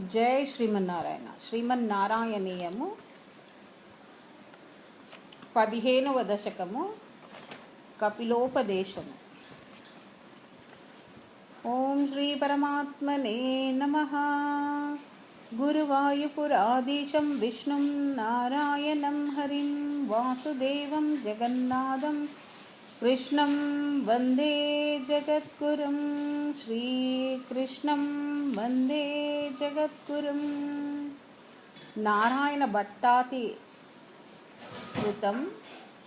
జై శ్రీమన్నారాయణ. శ్రీమన్నారాయణీయము 15వ దశకము కపిలోపదేశము. ఓం శ్రీ పరమాత్మనే నమః. గురువాయుపురాధీశం విష్ణుం నారాయణం హరిం వాసుదేవం జగన్నాథం కృష్ణం వందే జగద్గురుం. శ్రీకృష్ణం వందే జగద్గురుం. నారాయణ భట్టాతి కృతం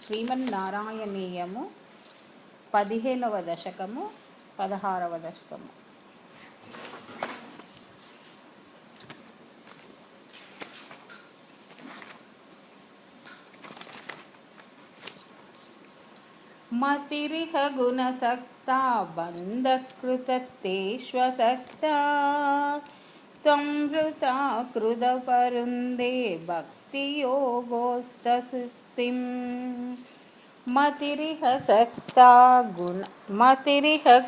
శ్రీమన్నారాయణీయము 15వ దశకము 16వ దశకము. మతిరిహ గుణసక్తా బంధకృతేష్వసక్తా త్వమృతా కృతపరుందే భక్తియోగోస్తసుక్తిం. మతిరిహ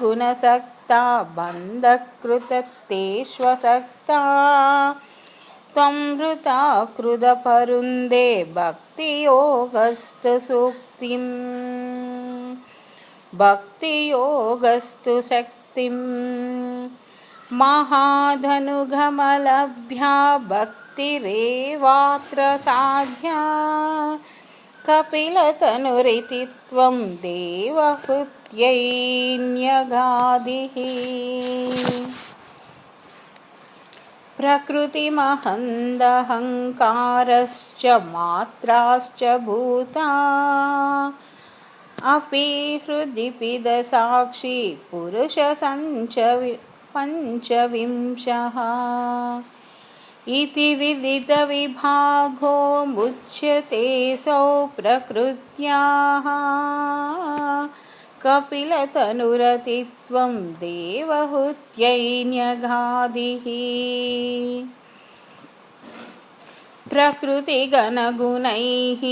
గుణసక్తా బంధకృతేష్వసక్తా త్వమృతా కృతపరుందే భక్తియోగస్తు సూక్తిం. భక్తియోగస్తు శక్తిం మహాధనుగమలభ్యా భక్తిరేవాత్ర సాధ్యా కపిలతనురితి త్వం దేవహృత్యైన్యగాదిః. ప్రకృతిమహందహంకారశ్చ మాత్రాశ్చ భూతా अपि हृदि पिदसाक्षी पुरुष पंचविंशः इति विदित विभागो मुच्यते सौ प्रकृत्याः कपिलतनुरतित्वं देवहूत्यैन्यगादिः. प्रकृतिगुणगणैः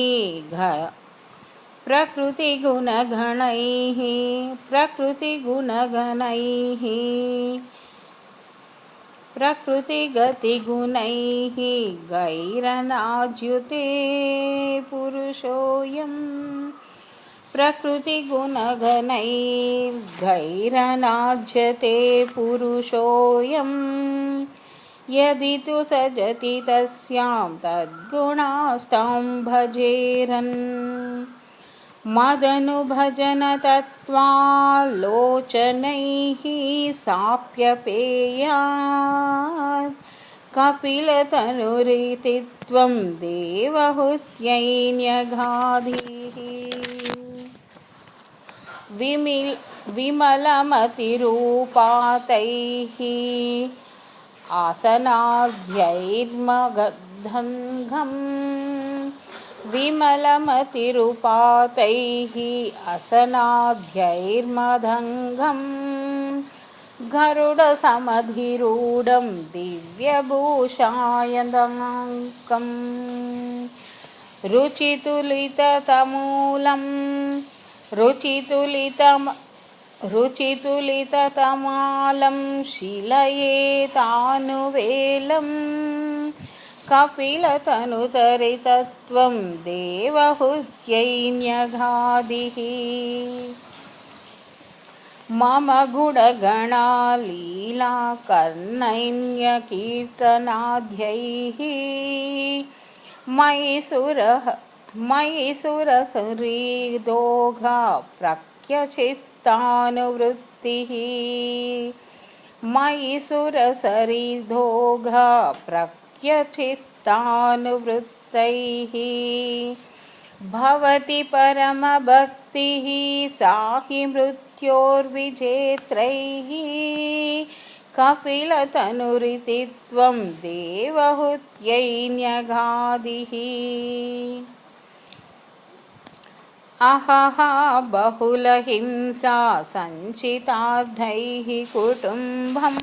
प्रकृतिगतिगुणैः गैरनाज्युते पुरुषोऽयं. प्रकृतिगुणगणैर्गैरनाज्यते पुरुषोऽयं यदि तु सजति तस्यां तद्गुणास्तां भजेरन्. मदनुभजन तत्त्वालोचनैः साप्यपेयात् कपिलतनुरिति त्वं देवहूत्यैन्यगादिः. विमलमतिरूपातैः आसनाद्यैर्मगद्धङ्गम्. विमलमतिरूपातैः असनाद्यैर्मदङ्गम् गरुडसमधिरूढं दिव्यभूषायताङ्कम्. रुचितुलितमालं शीलयेतानुवेलं कपिलतनुतरितत्वं देवहूत्यैन्यगादिः. मम गुणगणालीलाकर्णैन्यकीर्तनाद्यैः मयि सुरसुहृदोघा प्रख्यचित्तानुवृत्तिः. मयि सुरसरिदोघा प्रख्यचित्तानुवृत्तैः भवति परमभक्तिः सा हि मृत्योर्विजेत्रैः कपिलतनुरिति त्वं देवहूत्यैन्यगादिः. अहहा बहुलहिंसा सञ्चितार्थैः कुटुम्बं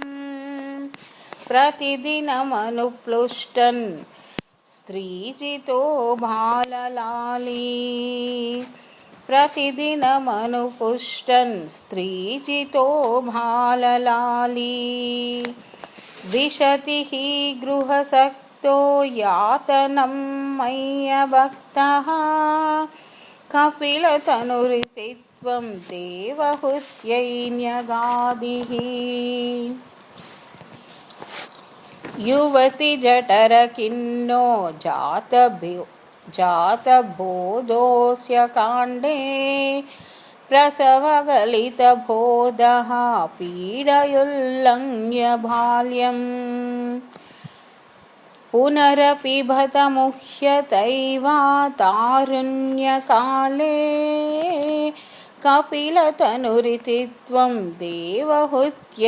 प्रतिदिनमनुप्लुष्टन् स्त्रीजितो बाललाली. प्रतिदिनमनुपुष्टन् स्त्रीजितो बाललाली. विशति हि गृहसक्तो यातनं मय्यभक्तः कपिलतनुरितित्वं देवहूत्यैन्यगादिः युवति जठरखिन्नो जातबोधोऽस्य काण्डे प्रसवगलितबोधः पीडयुल्लङ्घ्य बाल्यम् पुनरपिबत मुह्यतैव तारुण्यकाले कपिलतनुरितित्वं देवहूत्यैन्यगादिः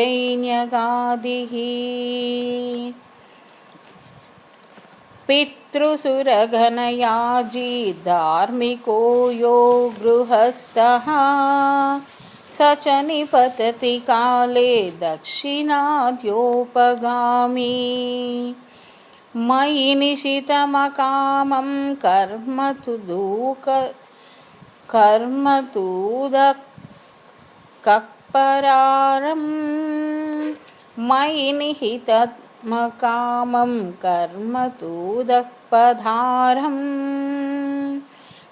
पितृसुरगणयाजी धार्मिको यो गृहस्थः स च निपतति काले दक्षिणाद्योपगामी मयि निशितमकामं कर्म तूदकपरारं मयि निहितमकामं कर्म तूदकपधारं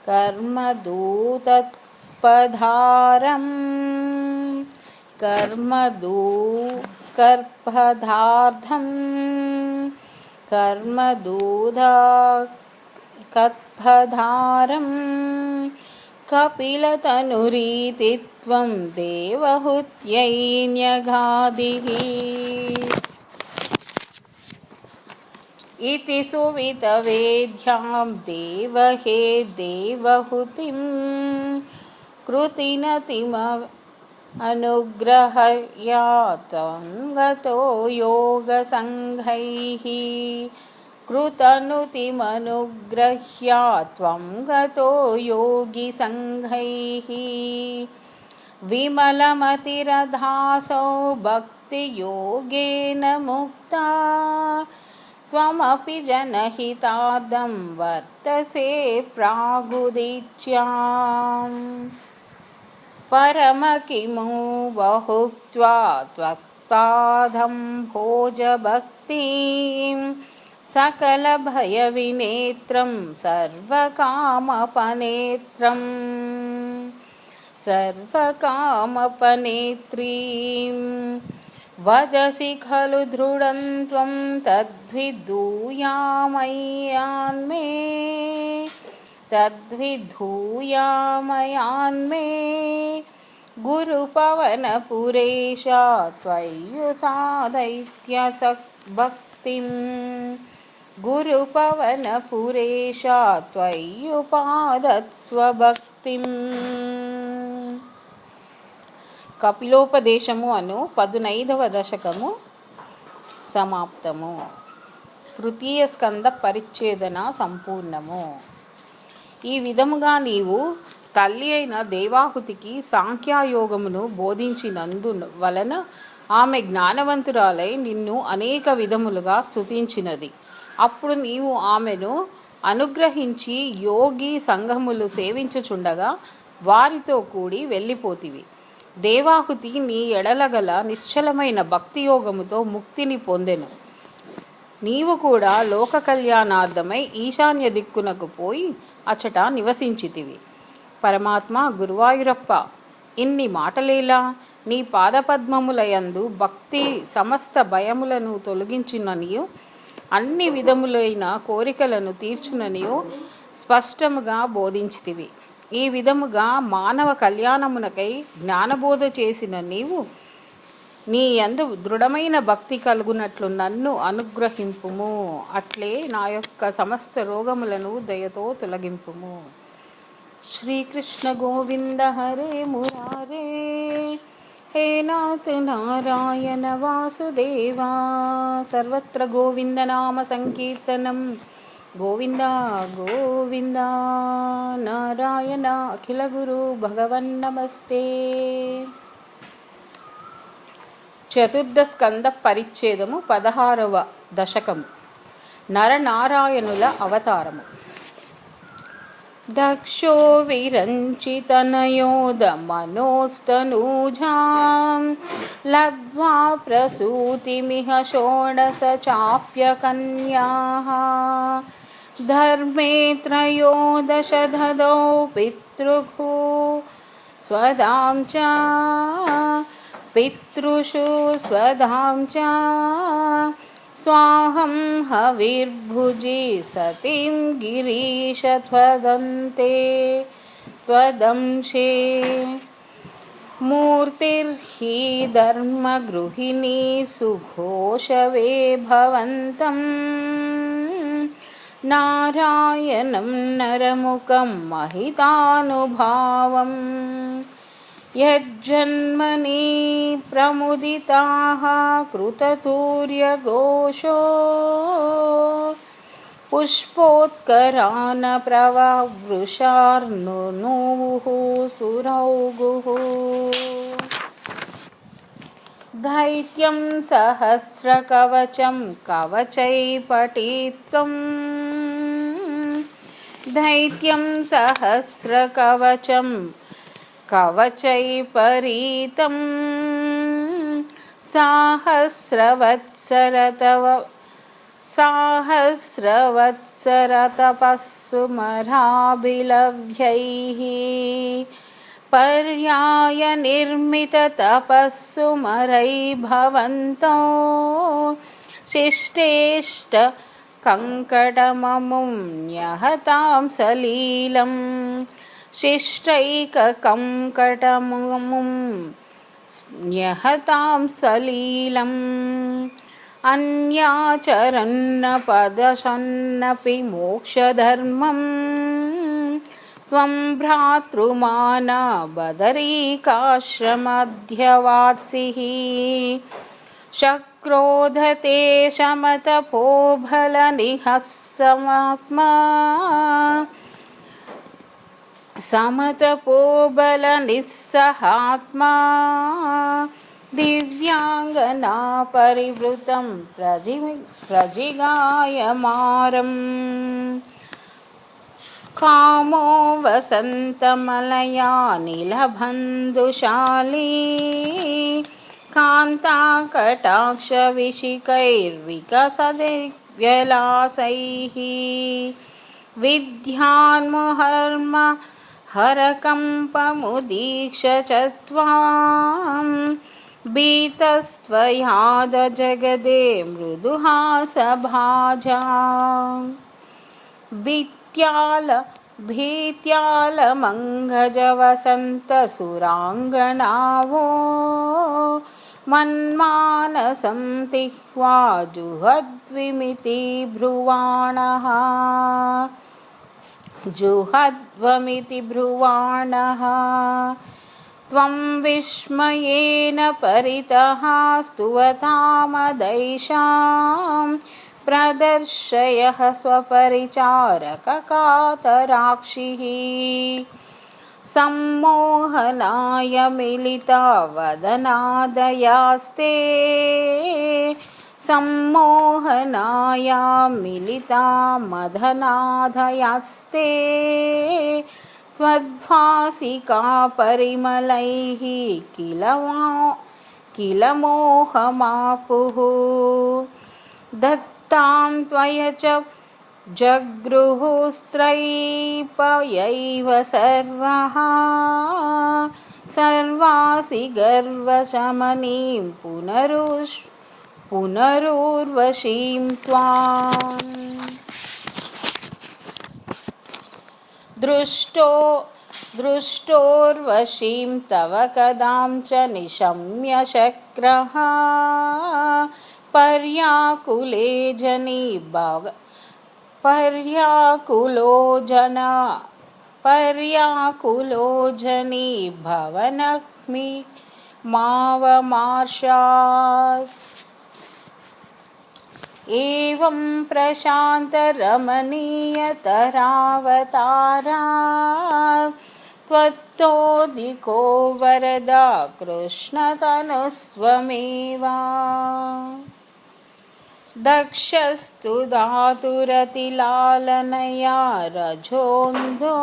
कर्मदूकर्पधार्थं कर्मदूधकत्पधारं कपिलतनुरीतित्वं देवहूत्यैन्यगादिः इति सुवितवेद्यां देवहे देवहूतिं कृतिनतिम अनुग्रहया तं गतो योगसङ्घैः कृतनुतिमनुग्रह्य त्वं गतो योगिसङ्घैः विमलमतिरधासो भक्तियोगेन मुक्ता त्वमपि जनहितार्थं वर्तसे प्रागुदीच्याम् परम किमु बहुक्त्वा त्वत्पादं भोजभक्तिं सकलभयविनेत्रं सर्वकामपनेत्रीं वदसि खलु दृढं त्वं तद्विधूयामयान्मे गुरुपवनपुरेश त्वय्युपादैत्यभक्तिं गुरुपवनपुरेश त्वय्युपादत्स्वभक्तिम्. కపిలోపదేశము అను 15వ దశకము సమాప్తము. తృతీయ స్కంద పరిచ్ఛేదన సంపూర్ణము. ఈ విధముగా నీవు తల్లి అయిన దేవాహుతికి సాంఖ్యయోగమును బోధించినందు వలన ఆమె జ్ఞానవంతురాలై నిన్ను అనేక విధములుగా స్తుతించినది. అప్పుడు నీవు ఆమెను అనుగ్రహించి యోగి సంఘములు సేవించుచుండగా వారితో కూడి వెళ్ళిపోతివి. దేవాహుతి నీ ఎడలగల నిశ్చలమైన భక్తియోగముతో ముక్తిని పొందెను. నీవు కూడా లోక కళ్యాణార్థమై ఈశాన్య దిక్కునకు పోయి అచట నివసించితివి. పరమాత్మ గురువాయూరప్ప, ఇన్ని మాటలేలా? నీ పాదపద్మములయందు భక్తి సమస్త భయములను తొలగించుననియు అన్ని విధములైన కోరికలను తీర్చుననియు స్పష్టముగా బోధించితివి. ఈ విధముగా మానవ కళ్యాణమునకై జ్ఞానబోధ చేసిన నీవు నీ యందు దృఢమైన భక్తి కలుగునట్లు నన్ను అనుగ్రహింపుము. అట్లే నా యొక్క సమస్త రోగములను దయతో తొలగింపుము. శ్రీకృష్ణ గోవింద హరే మురారే, హే నాథ నారాయణ వాసుదేవా. సర్వత్ర గోవింద నామ సంకీర్తనం. గోవింద గోవింద నారాయణ అఖిల గురు భగవన్ నమస్తే. చతుర్థ స్కంద పరిచ్ఛేదము 16వ దశకము. నరనారాయణుల అవతారము. दक्षो विरञ्चितनयोदमनोस्तनूजां लब्ध्वा प्रसूतिमिह षोडशचाप्यकन्याः धर्मे त्रयोदश ददौ पितृघु स्वदां च पितृषु स्वदां च स्वाहं हविर्भुजि सतीं गिरीश त्वदन्ते त्वदंशे मूर्तिर्हि धर्मगृहिणी सुघोषवे भवन्तं नारायणं नरमुखं महितानुभावम् यज्जन्मनि प्रमुदिताः कृततूर्यघोषो पुष्पोत्करान् प्रववृषार्नुनुः सुरौगुः दैत्यं सहस्रकवचं कवचैपटित्वं दैत्यं सहस्रकवचं कवचैपरीतं साहस्रवत्सरतपस्सुमराभिलभ्यैः पर्यायनिर्मिततपस्सुमरैर्भवन्तो शिष्टेष्ट कङ्कटममुं न्यहतां सलीलं शिष्टैककङ्कटममुं न्यहतां सलीलम् अन्याचरन्नपदशन्नपि मोक्षधर्मं त्वं भ्रातृमाना बदरीकाश्रमध्यवात्सिः शक्रोधते शमतपोबलनिःसमात्मा समतपोबलनिस्सहात्मा दिव्यांगना परिवृतं प्रजिगायमारम् कामो वसन्तमलया नीलबन्धुशाली कान्ताकटाक्षविशिकैर्विकसदिव्यलासैः विद्यान्मुहर्म हरकम्पमुदीक्ष च त्वां भीतस्त्वयाद जगदे मृदुहासभाजा भीत्यालमङ्गजवसन्तसुराङ्गनावो मन्मानसं तिह्वा जुहद्विमिति ब्रुवाणः जुहद्वमिति ब्रुवाणः त्वं विस्मयेन परितः स्तुवतामदैषां प्रदर्शयः स्वपरिचारककातराक्षिः सम्मोहनाय मिलिता वदनादयास्ते सम्मोहनाय मिलिता मदनादयास्ते त्वद्भासिका परिमलैः किल मोहमापुः दत्तां त्वया च जगृहुस्त्रैपयैव सर्वः सर्वासि गर्वशमनीं पुनरुर्वशीं त्वाम् दृष्टोर्वशीं तव कदां च निशम्य शक्रः पर्याकुले जनी पर्याकुलो जनी भवनक्मि मावमार्षात् एवं प्रशान्तरमणीयतरावतारा त्वत्तोदिको वरदा कृष्णतनुस्त्वमेव दक्षस्तु धातुरतिलालनया रजोऽन्धो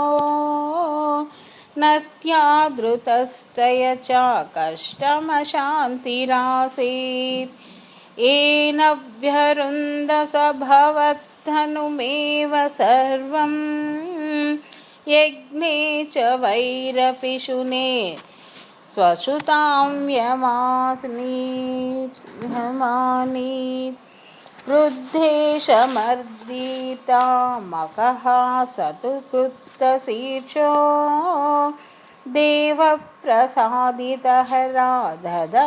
नत्यादृतस्तय च कष्टमशान्तिरासीत् येन व्यरुन्धस भवत्तनुमेव सर्वं यज्ञे च वैरपिशुने स्वश्रुतां यमानीत् क्रुद्धेशमर्दिता मकः सतु कृत्तशीर्षो देवप्रसादितः राधदलब्धजीवः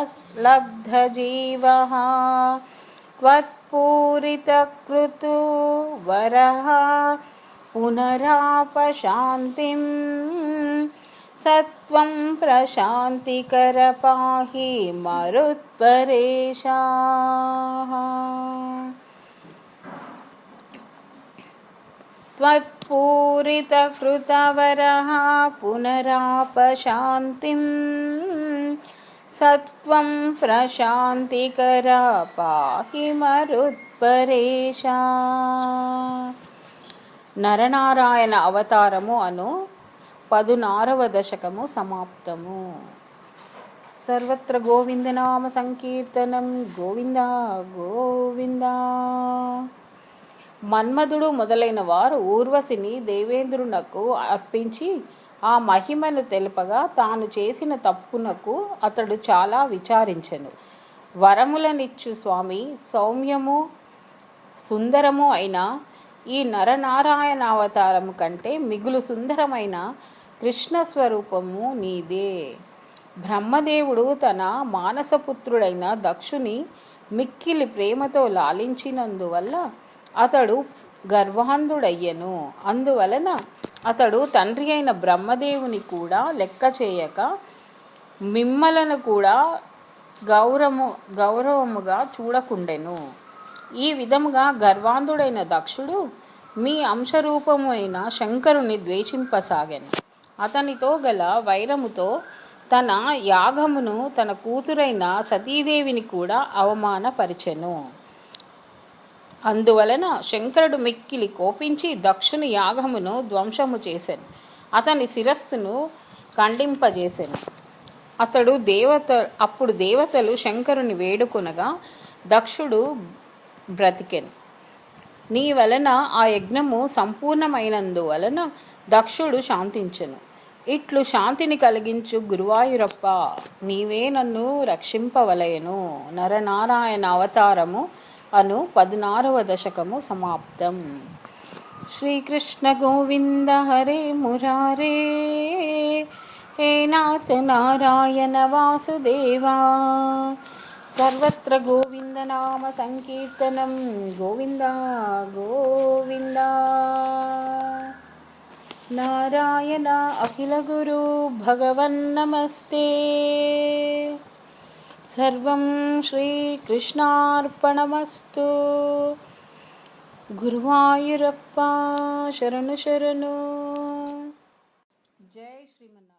त्वत्पूरितकृतु वरः पुनरापशान्तिं सत्वं प्रशान्तिकर पाहि मरुत्परेशा। त्वत्पूरितकृतवरः पुनरापशान्तिं सत्वं प्रशान्तिकर पाहि मरुत्परेशा। నరనారాయణ అవతారము అను 16వ దశకము సమాప్తము. సర్వత్ర గోవిందనామ సంకీర్తనం. గోవింద గోవింద. మన్మధుడు మొదలైన వారు ఊర్వశిని దేవేంద్రునకు అర్పించి ఆ మహిమను తెలుపగా తాను చేసిన తప్పునకు అతడు చాలా విచారించెను. వరములనిచ్చు స్వామి, సౌమ్యము సుందరము అయిన ఈ నరనారాయణ అవతారము కంటే మిగులు సుందరమైన కృష్ణస్వరూపము నీదే. బ్రహ్మదేవుడు తన మానసపుత్రుడైన దక్షుని మిక్కిలి ప్రేమతో లాలించినందువల్ల అతడు గర్వాంధుడయ్యను. అందువలన అతడు తండ్రి అయిన బ్రహ్మదేవుని కూడా లెక్క చేయక మిమ్మలను కూడా గౌరవముగా చూడకుండెను. ఈ విధముగా గర్వాంధుడైన దక్షుడు మీ అంశరూపమైన శంకరుని ద్వేషింపసాగాను. అతనితో గల వైరముతో తన యాగమును తన కూతురైన సతీదేవిని కూడా అవమానపరిచెను. అందువలన శంకరుడు మిక్కిలి కోపించి దక్షుని యాగమును ధ్వంసము చేసెను. అతని శిరస్సును ఖండింపజేసెను. అప్పుడు దేవతలు శంకరుని వేడుకొనగా దక్షుడు బ్రతికెను. నీ వలన ఆ యజ్ఞము సంపూర్ణమైనందువలన దక్షుడు శాంతించెను. ఇట్లు శాంతిని కలిగించు గురువాయూరప్ప, నీవే నన్ను రక్షింపవలయను. నరనారాయణ అవతారము అను 16వ దశకము సమాప్తం. శ్రీకృష్ణ గోవింద హరే మురారే, హే నాథ నారాయణ వాసుదేవా. సర్వత్ర గోవిందనామ సంకీర్తనం. గోవింద గోవింద. నారాయణ అఖిల గురు భగవన్నమస్తే. సర్వం శ్రీకృష్ణార్పణమస్తు. గురువాయూరప్ప శరణు శరణు. జై శ్రీమన్నారాయణ.